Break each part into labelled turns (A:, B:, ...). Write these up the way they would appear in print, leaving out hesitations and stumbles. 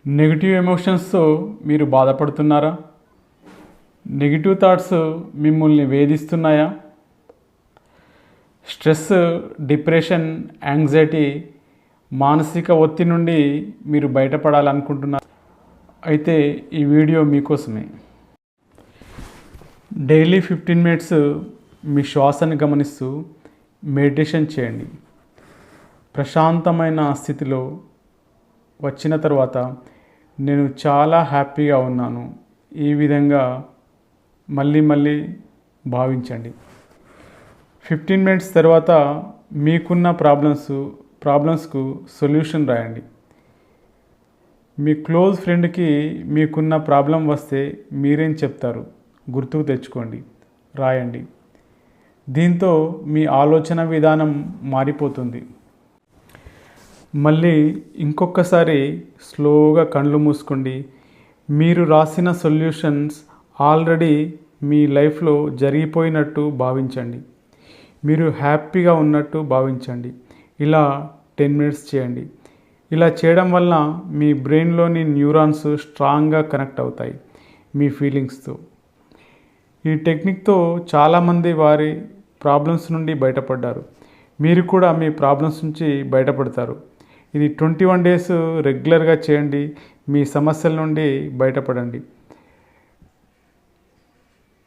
A: Negative ఎమోషన్స్తో మీరు బాధపడుతున్నారా? Negative thoughts మిమ్మల్ని వేధిస్తున్నాయా? స్ట్రెస్, డిప్రెషన్, యాంగ్జైటీ, మానసిక ఒత్తిడి నుండి మీరు బయటపడాలనుకుంటున్నారు? అయితే ఈ వీడియో మీకోసమే. డైలీ 15 మినిట్స్ మీ శ్వాసను గమనిస్తూ మెడిటేషన్ చేయండి. ప్రశాంతమైన స్థితిలో వచ్చిన తర్వాత నేను చాలా హ్యాపీగా ఉన్నాను, ఈ విధంగా మళ్ళీ భావించండి. 15 మినిట్స్ తర్వాత మీకున్న ప్రాబ్లమ్స్కు సొల్యూషన్ రాయండి. మీ క్లోజ్ ఫ్రెండ్కి మీకున్న ప్రాబ్లం వస్తే మీరేం చెప్తారు గుర్తుకు తెచ్చుకోండి, రాయండి. దీంతో మీ ఆలోచన విధానం మారిపోతుంది. మళ్ళీ ఇంకొకసారి స్లోగా కళ్ళు మూసుకోండి. మీరు రాసిన సొల్యూషన్స్ ఆల్రెడీ మీ లైఫ్లో జరిగిపోయినట్టు భావించండి. మీరు హ్యాపీగా ఉన్నట్టు భావించండి. ఇలా 10 మినిట్స్ చేయండి. ఇలా చేయడం వల్ల మీ బ్రెయిన్లోని న్యూరాన్స్ స్ట్రాంగ్గా కనెక్ట్ అవుతాయి మీ ఫీలింగ్స్తో. ఈ టెక్నిక్తో చాలామంది వారి ప్రాబ్లమ్స్ నుండి బయటపడ్డారు. మీరు కూడా మీ ప్రాబ్లమ్స్ నుంచి బయటపడతారు. ఇది 21 డేస్ రెగ్యులర్గా చేయండి. మీ సమస్యల నుండి బయటపడండి.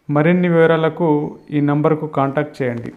A: మరిన్ని వివరాలకు ఈ నంబర్కు కాంటాక్ట్ చేయండి.